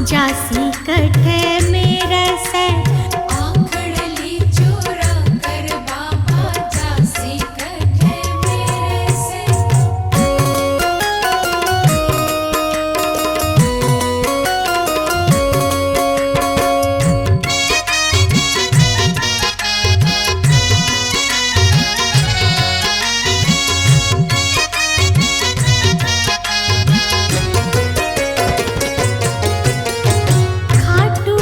जासी कठे मेरे से आखड़ली चोरा कर बाबा जासी कठे मेरे से। खाटू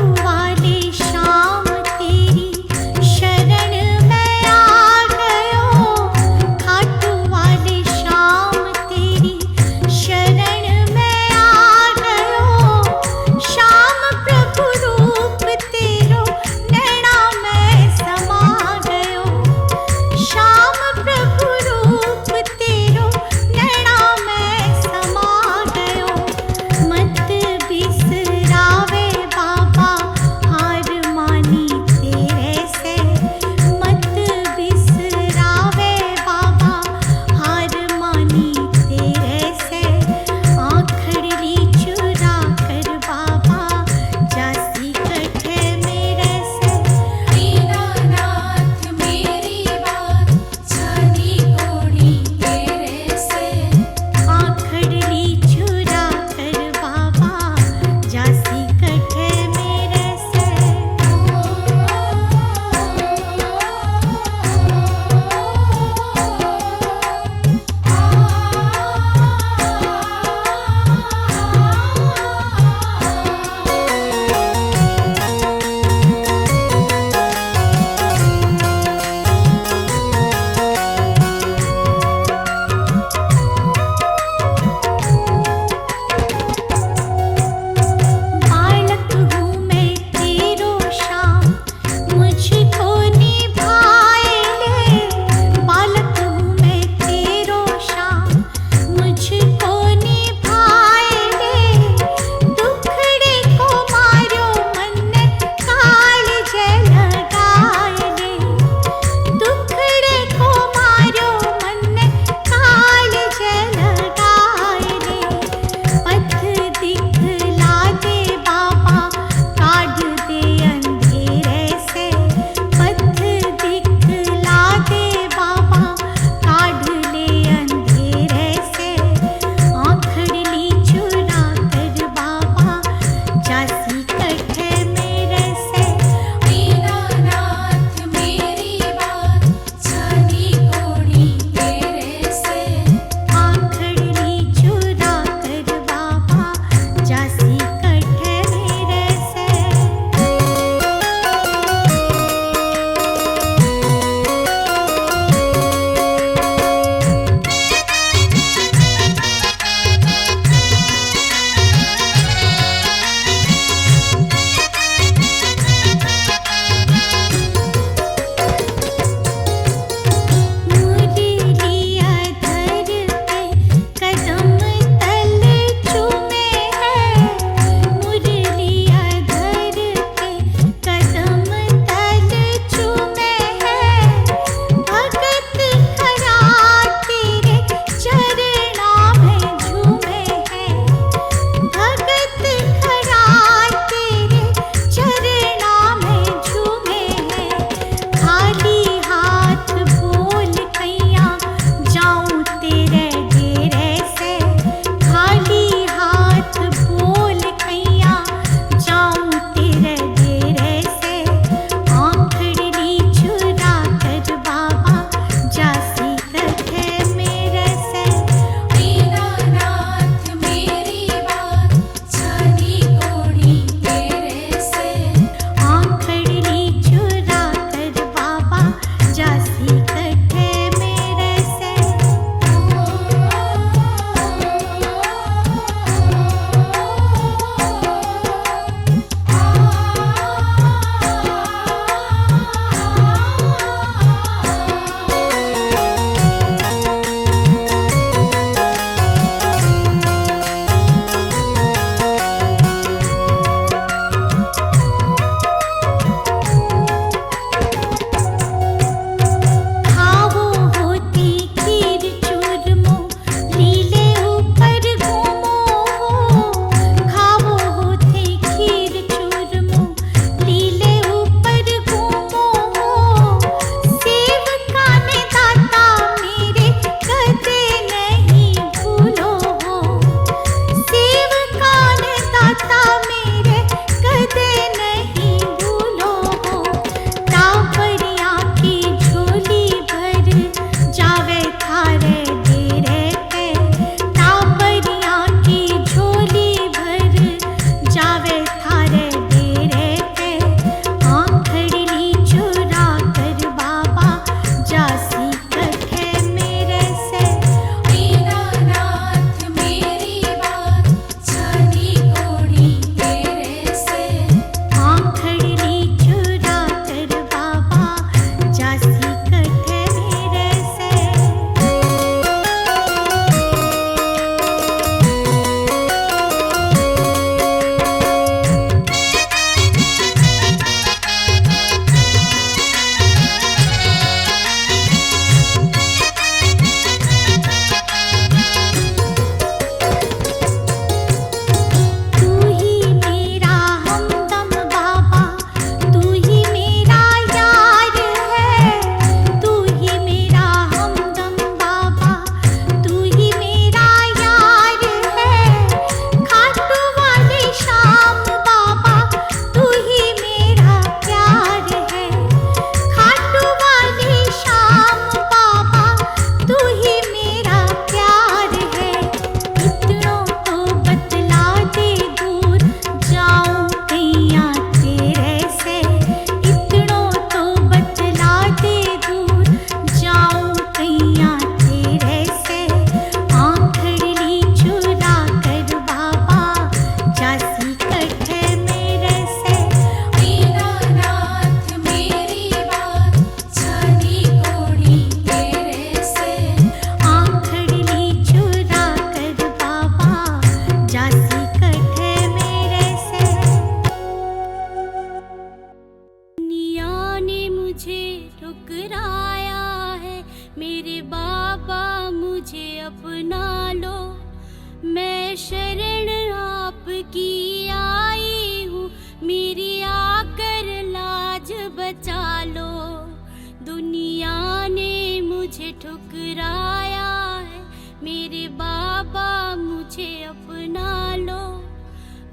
मुझे ठुकराया है, मेरे बाबा मुझे अपना लो।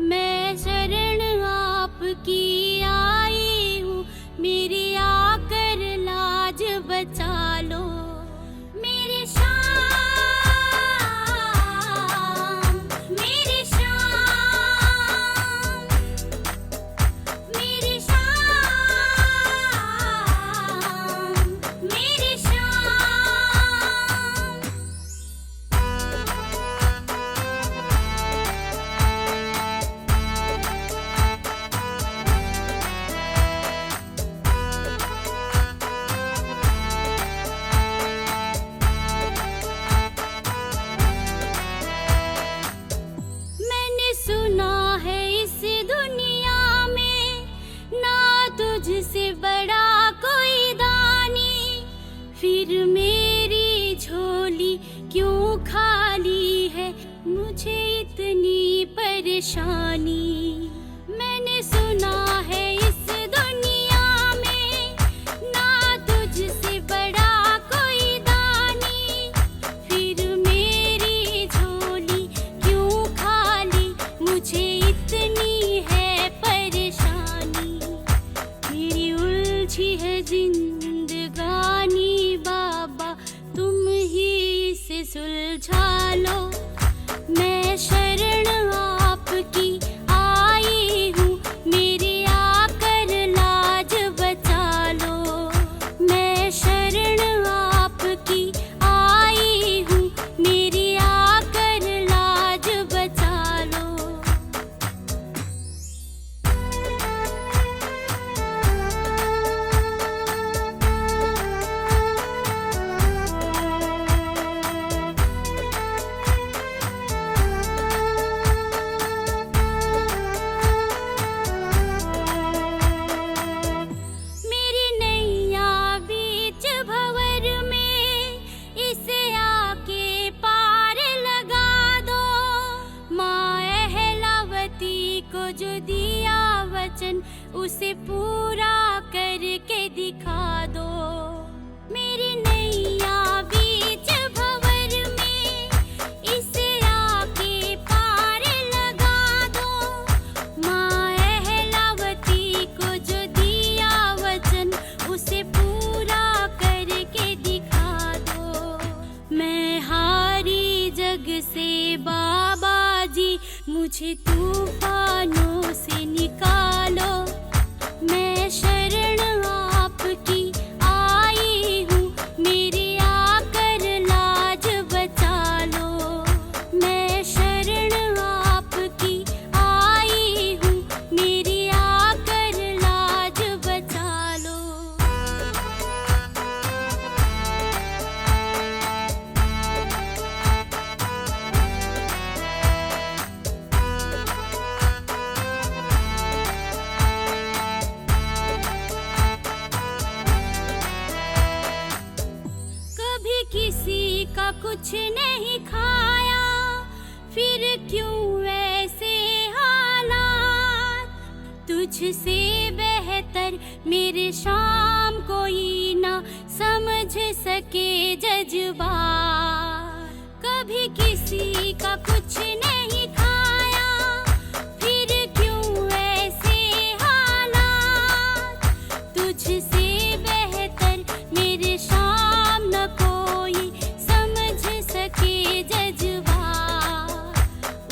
मैं शरण आपकी आई हूँ, मेरी आकर लाज बचा लो। मेरे श्याम, मेरे श्याम, मेरे श्याम, मेरे श्याम। मैंने सुना है इस दुनिया में ना तुझसे बड़ा कोई दानी, फिर मेरी झोली क्यों खाली है, मुझे इतनी परेशानी। मैंने सुना है इस दुनिया में ना तुझसे बड़ा कोई दानी, फिर मेरी झोली क्यों खाली, मुझे इतनी है परेशानी। मेरी उलझी है जिंदगानी बाबा, तुम ही इसे सुलझा लो। मैं शरण आपकी आई हूँ, मेरी आकर लाज बचा लो। मैं शरण आपकी आई हूँ, मेरी आकर लाज बचा लो। मेरी नैया बीच भंवर में, इसे आके पार लगा दो। माँ अहलावती को जो दिया वचन, उसे पूरा करके दिखा दो। मेरी नैया बीच भंवर में, इसे आके पार लगा दो। माँ अहलावती को जो दिया वचन, उसे पूरा करके दिखा दो। मैं हारी जग से बाबा जी, मुझे तूफानों से निकालो। मैं शरण आपकी आई हूँ, मेरी आकर लाज बचा लो। मैं शरण आपकी आई हूँ, मेरी आकर लाज बचा लो। कभी किसी का कुछ नहीं खाया, फिर क्यों ऐसे हालात। तुझसे बेहतर मेरे शाम कोई ना समझ सके जज्बात। कभी किसी का कुछ नहीं खाया, फिर क्यों ऐसे हालात। तुझसे बेहतर मेरे शाम न कोई समझ सके जज्बात।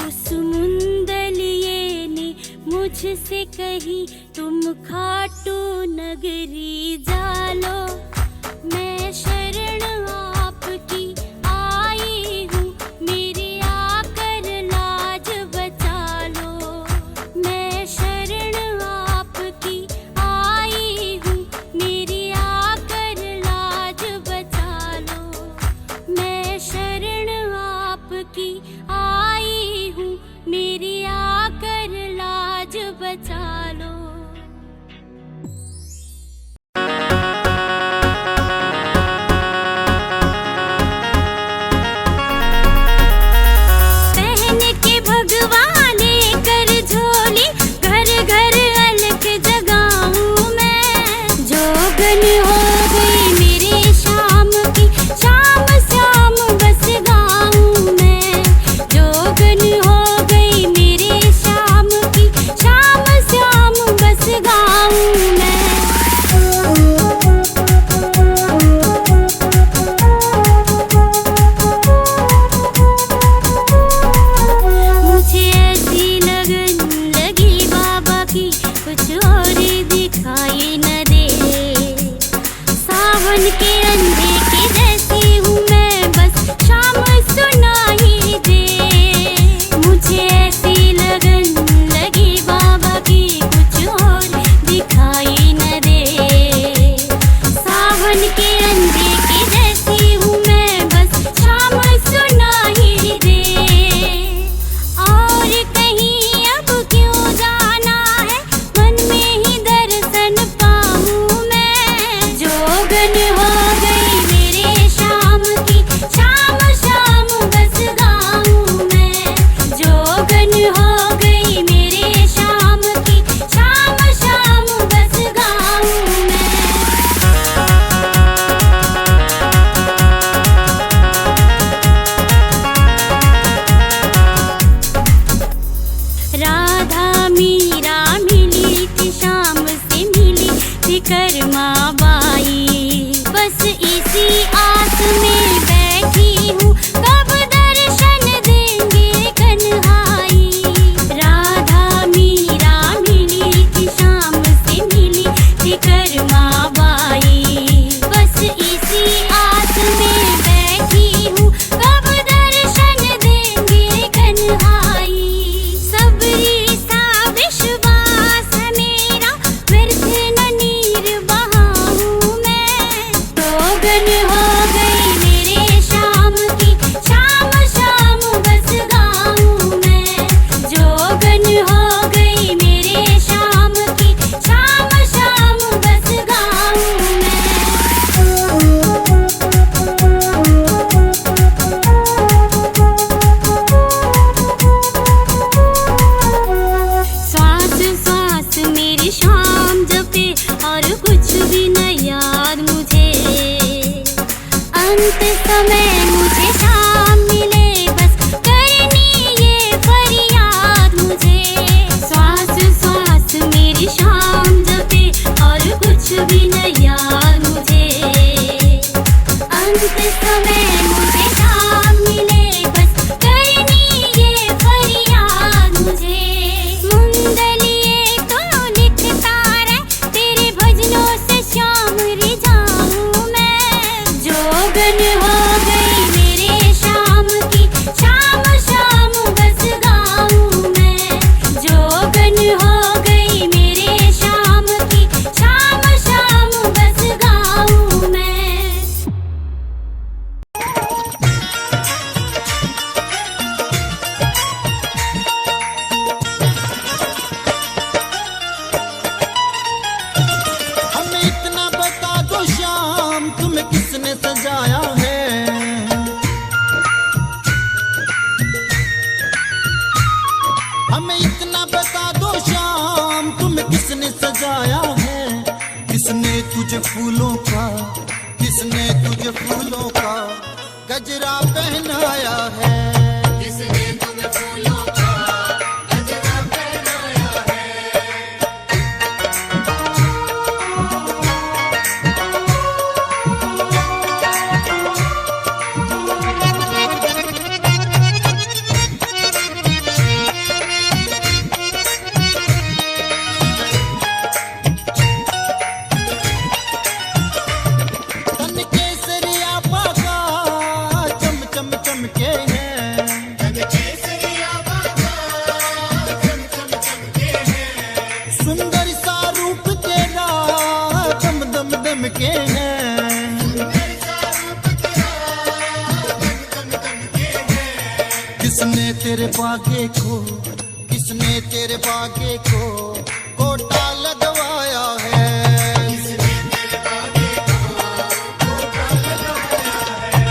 उस मुंदलिये ने मुझसे कही, तुम खाटू नगरी जालो। मैं शरण आपकी आई हूँ, मेरी आकर लाज बचा लो। मैं शरण आपकी आई हूँ, मेरी आकर लाज बचा लो। मैं शरण आपकी आई हूँ, मेरी आकर लाज बचा लो। समय मुझे शाम मिले बस करनी ये फरियाद मुझे। श्वास श्वास मेरी शाम जपे और कुछ भी न याद मुझे। अंत समय मुझे शाम मिले बस करनी ये फरियाद मुझे। मुंदलिए तो लिखता रहे तेरे भजनों से शाम रिझाऊं मैं। जोगन हो गई मेरे शाम की शाम शाम बस गाऊं मैं। जोगन हो गई मेरे शाम की शाम शाम बस गाऊं मैं। हमें इतना बता दो शाम तुम्हें किसने सजाया है। हमें इतना बता दो शाम तुम्हें किसने सजाया है। किसने तुझे फूलों का किसने तुझे फूलों का गजरा पहनाया है। किसने तुम्हें फूलों का गजरा पहनाया है। तन केसरिया बागा चम चम चमके हैं। तन केसरिया बागा चम चम चमके हैं। सुंदर सा रूप तेरा दम दम दम के हैं। सुंदर सा रूप तेरा दम दम दम के हैं। किसने तेरे बागे को कोटा लगवाया है। किसने तेरे बागे को कोटा लगवाया है।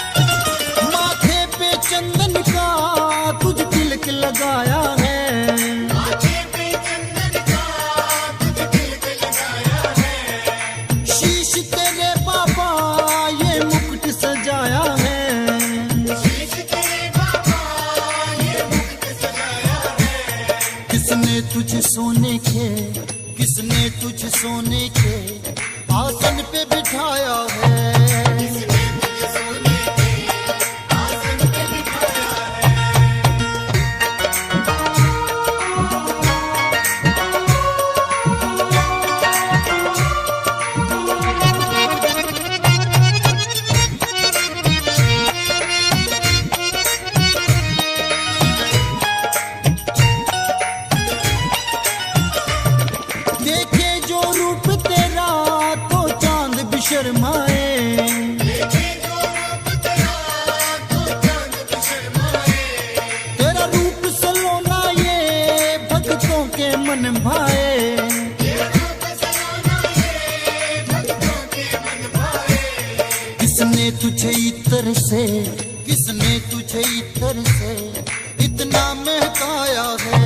माथे पे चंदन का तुझ तिलक लगाया है। माथे पे चंदन का तुझ तिलक लगाया है। शीश तेरे बाबा ये मुकुट सजाया है। शीश तेरे बाबा ये मुकुट सजाया है। किसने तुझे सोने के आसन पे बिठाया है। किसने तुझे सोने के आसन पे बिठाया है। देखे जो रूप तेरा तो चांद भी शर्माए। देखे जो रूप तेरा तो चांद भी शर्माए। तेरा रूप सलोना ये भक्तों के मन भाए। तेरा रूप सलोना ये भक्तों के मन भाए। किसने तुझे इत्र से इतना महकाया है।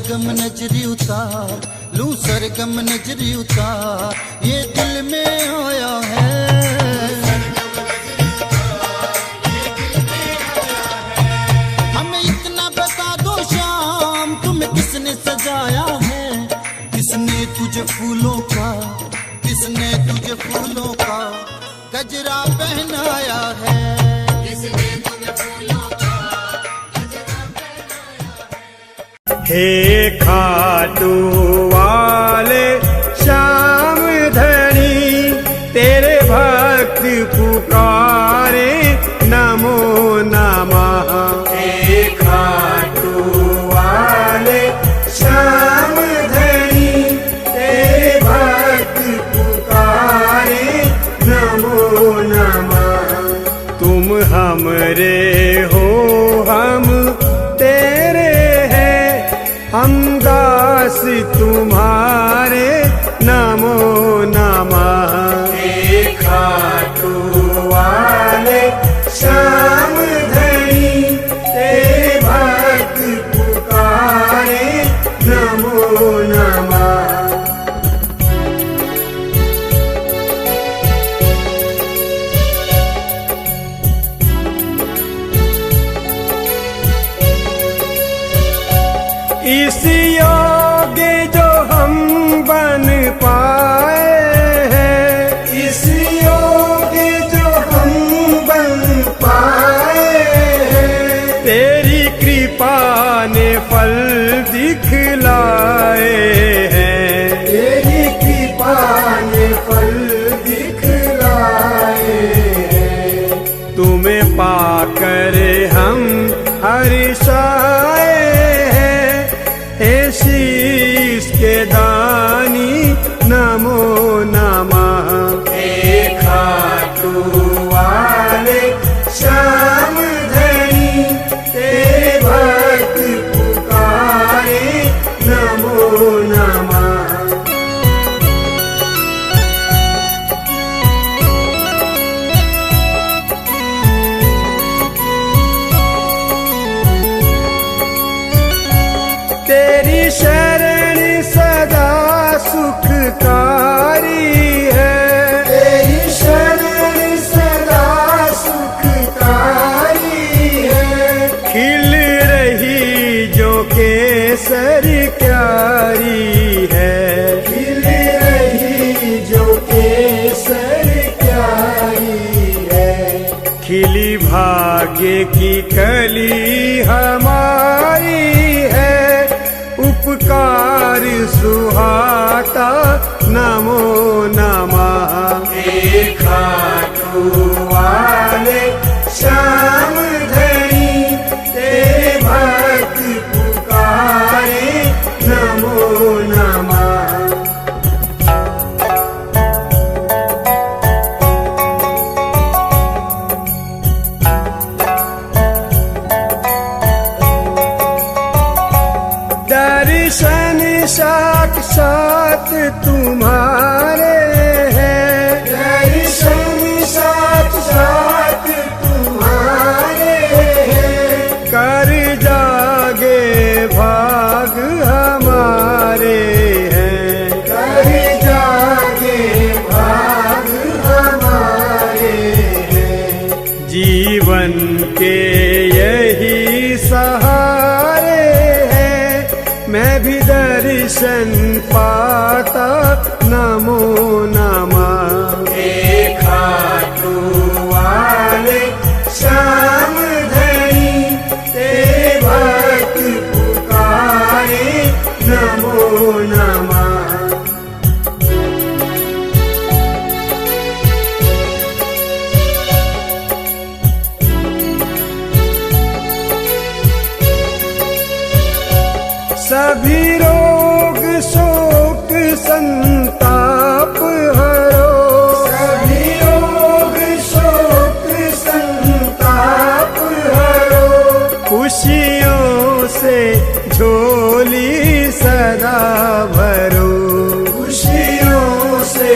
सरगम नजरी उतार, लूं सरगम नजरी उतार, ये दिल में आया है। हमें इतना बता दो शाम, तुम्हें किसने सजाया है? किसने तुझे फूलों का, किसने तुझे फूलों का गजरा पहनाया है? हे खाटू वाले श्याम धनी, तेरे भक्त पुकारे नमो नमः। हे खाटू वाले श्याम धनी, तेरे भक्त पुकारे नमो नमः। तुम हमरे हो हम तेरे हैं, हम दास तुम्हारे नमो नमः। हे खाटू वाले श्याम धनी, तेरे भक्त पुकारे नमो नमः। इस योग्य जो हम बन पाए हैं, इस योग्य जो हम बन पाए हैं, तेरी कृपा ने फल दिखलाए हैं, तेरी कृपा ने फल दिखलाए हैं। तुम्हें पाकर हम हर्षाए हैं, हे शीश के दानी नमो नमः। हे खाटू वाले श्याम धनी, तेरे भक्त पुकारे नमो नमः। तेरी शरण सदा सुखकारी है, तेरी शरण सदा सुखकारी है। खिल रही जो केसर क्यारी है, खिल रही जो केसर क्यारी है। खिली भाग्य की कली हमारी है, उपकार सुहाता नमो नमः। हे खाटू वाले श्याम धनी, तेरे भक्त पुकारे नमो नमः। दर्शन साक्षात तुम्हारे हैं, दर्शन साक्षात तुम्हारे हैं। कर जागे भाग हमारे हैं, कर जागे भाग हमारे हैं। जीवन के यही सहारे हैं, मैं भी दर्शन पाता नमो नमः। हे खाटू वाले श्याम धनी, तेरे भक्त पुकारे नमो नमः। सभी रोग शोक संताप हरो, सभी रोग शोक संताप हरो। खुशियों से झोली सदा भरो, खुशियों से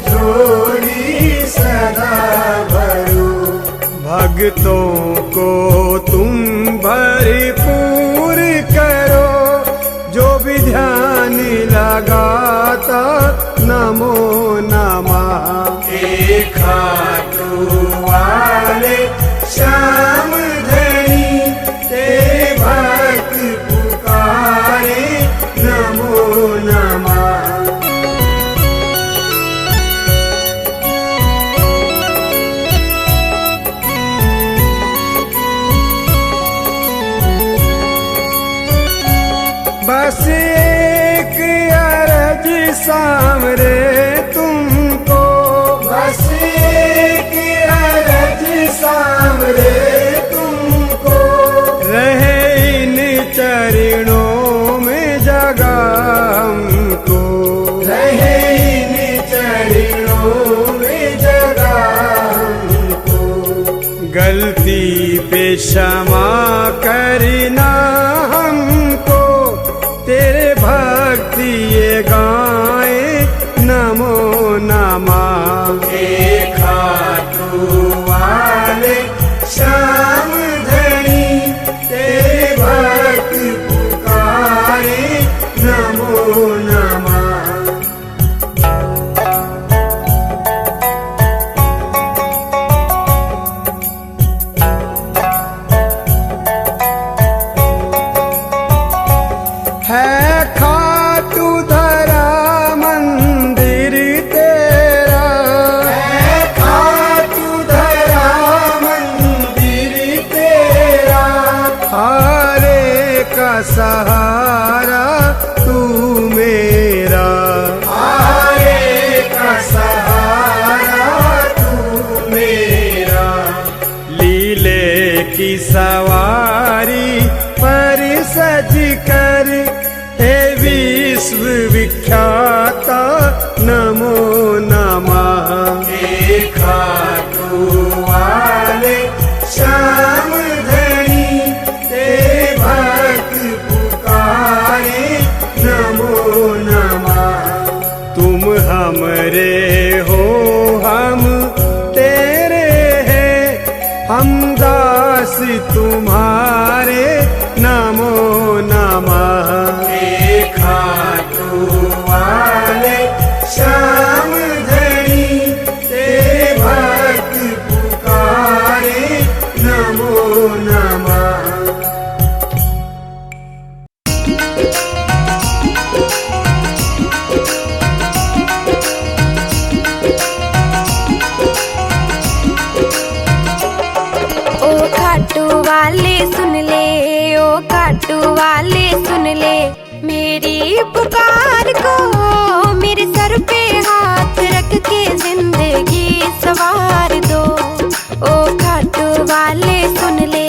झोली सदा भरो। भक्तों को तुम भरपूर करो, जो क्षमा करना हमको, तेरे भक्ति ये गाए नमो नमः। हे खाटू वाले श्याम धनी, तेरे भक्त पुकारे नमो नमः। है खाटू धरा मंदिर तेरा, है खाटू धरा मंदिर तेरा, हारे का सहारा तू मेरा, हारे का सहारा तू मेरा। लीले की सवारी पर सज कर हे विश्व विख्याता नमो नमः। हे खाटू वाले श्याम धनी, तेरे भक्त पुकारे नमो नमः। तुम हमरे हो हम तेरे हैं, हम दास तुम्हारे नमो नमः। हे खाटू वाले श्याम धनी, तेरे भक्त पुकारे नमो नमः। ओ खाटू वाले सुन ले, ओ खाटू वाले सुन ले मेरी पुकार को, मेरे सर पे हाथ रख के जिंदगी सवार दो। ओ खाटू वाले सुन ले।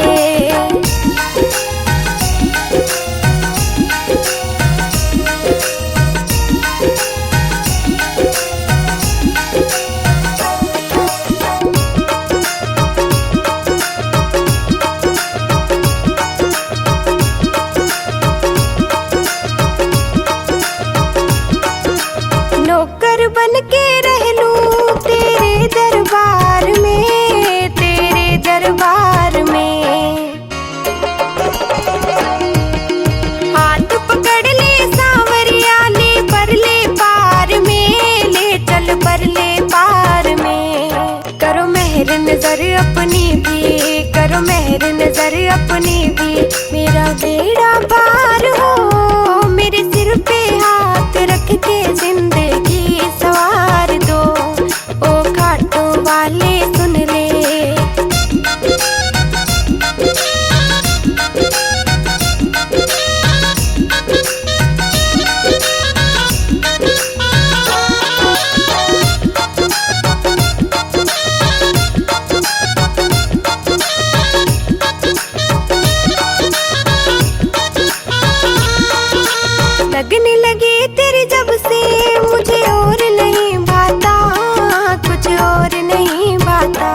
नौकर बन के रह लूं तेरे दरबार में, तेरे दरबार में। हाथ पकड़ ले सांवरिया, ले परले पार में, ले चल परले पार में। करो मेहर नजर अपनी भी, करो मेहर नजर अपनी भी, मेरा बेड़ा पार हो, मेरे सिर पे हाथ रख के जिंदगी सवार दो। ओ खाटू वाले सुन ले। लगने लगे तेरे जब से मुझे और नहीं भाता, कुछ और नहीं भाता।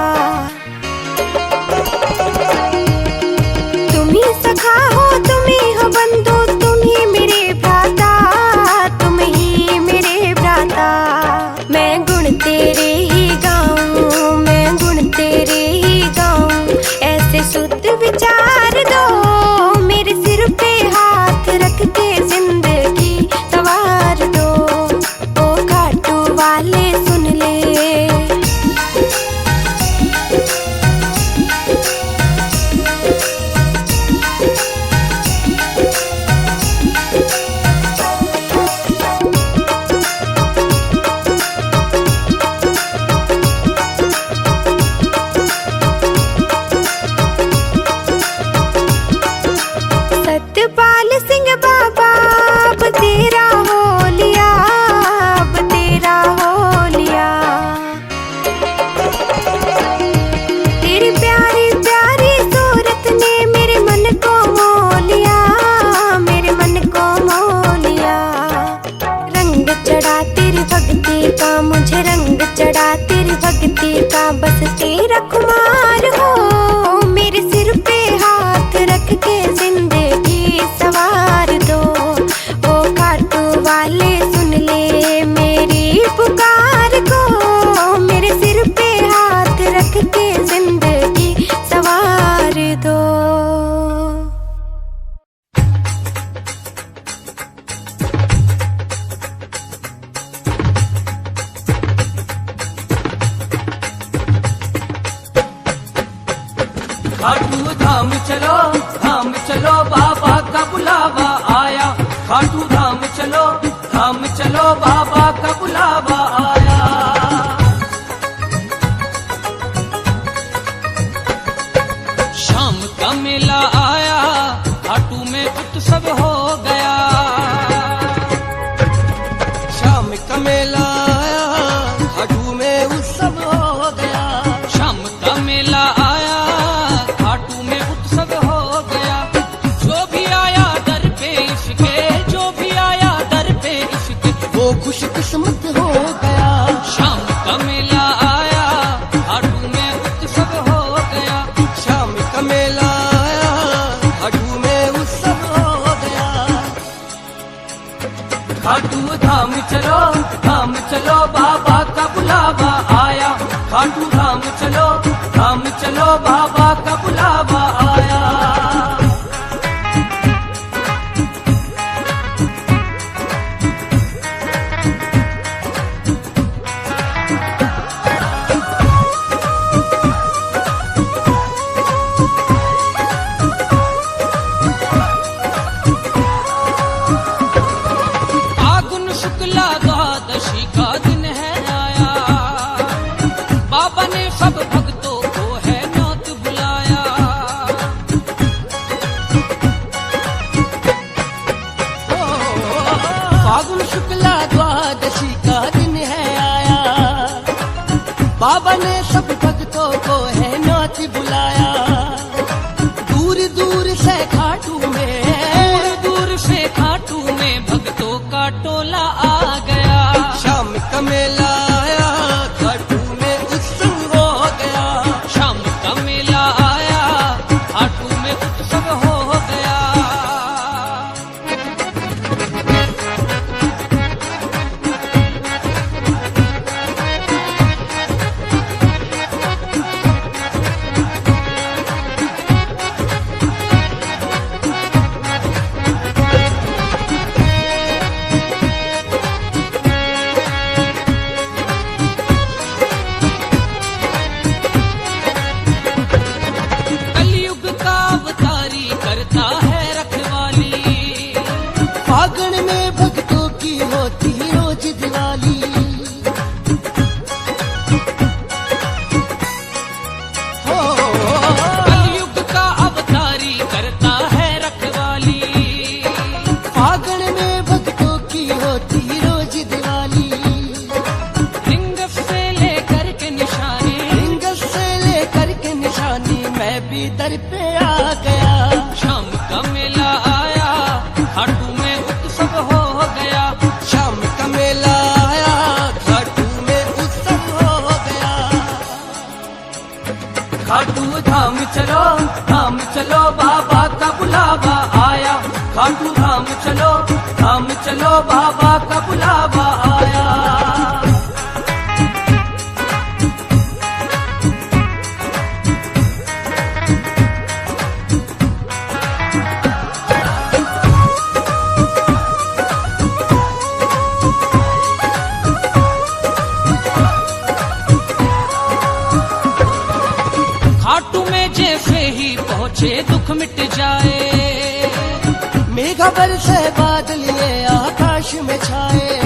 तुम ही सखा हो, तुम ही हो बंधु, तुम ही मेरे भ्राता, तुम ही मेरे भ्राता। मैं गुण तेरे ही गाऊं, मैं गुण तेरे ही गाऊं, ऐसे शुद्ध विचार दो, मेरे सिर पे हाथ रख के जिंदगी सवार दो। ओ खाटू वाले सुन ले। सत्यपाल सिंह बाबा अब तेरा हो लिया, अब तेरा हो लिया। तेरी प्यारी प्यारी सूरत ने मेरे मन को मोह लिया, मेरे मन को मोह लिया। रंग चढ़ा तेरी भक्ति का, मुझे रंग चढ़ा तेरी भक्ति का, बस तेरा खुमार हो, मेरे सिर पे वाले सुन ले मेरी पुकार को, मेरे सिर पे हाथ रख के जिंदगी सवार दो। खाटू धाम चलो बाबा का बुलावा आया। खाटू धाम चलो बाबा का बुलावा आया। शाम का मेला आया, खाटू में उत्सव हो गया। शाम का मेला आया, खाटू में उत्सव हो गया। शाम का मेला आया, खाटू में उत्सव हो गया। जो भी आया दर पे इसके, जो भी आया दर पे इसके, वो खुश किस्मत हो गया। शाम का मेला आया, खाटू में उत्सव हो गया। शाम का मेला आया, खाटू में उत्सव हो गया। खाटू धाम चलो बाबा का बुलावा आया। खाटू धाम चलो बाबा का बुलावा आया। फागुन शुक्ला द्वादशी का दिन है आया। बाबा ने सब भक्तों को है न्योत बुलाया। फागुन शुक्ला द्वादशी का दिन है आया। बाबा ने सब भक्तों को है न्योत बुलाया। दूर दूर से खाटू में भक्तों का टोला आ गया। शाम का मेला आया, खाटू में उत्सव हो गया। शाम का मेला आया, खाटू में उत्सव हो गया। कलयुग का अवतारी करता है रखवाली। फागुन में भक्तों की होती रोज दिवाली। कलयुग का अवतारी करता है रखवाली। फागुन में भक्तों की होती रोज दिवाली। रिंग से लेकर के निशानी मैं भी दर पे आ गया। शाम का मेला आया, खाटू में उत्सव हो गया। शाम का मेला आया, खाटू में उत्सव हो गया। खाटू धाम चलो बाबा का बुलावा आया। खाटू धाम चलो बाबा का बुलावा आया। खाटू में जैसे ही पहुँचे दुख मिट जाए। मेघा बरसे बादल ये आकाश में छाए।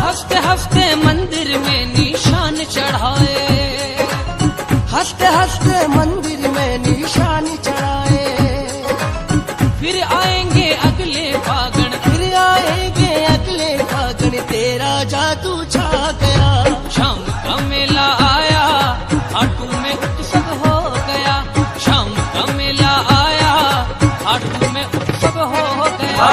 हंसते हंसते मंदिर में निशान चढ़ाए। हंसते हंसते मंदिर में निशान चढ़ाए। फिर आएंगे अगले फागण, तेरा जादू छा गया। शाम का मेला आया, खाटू में उत्सव हो गया। शाम का मेला आया, खाटू में उत्सव हो गया।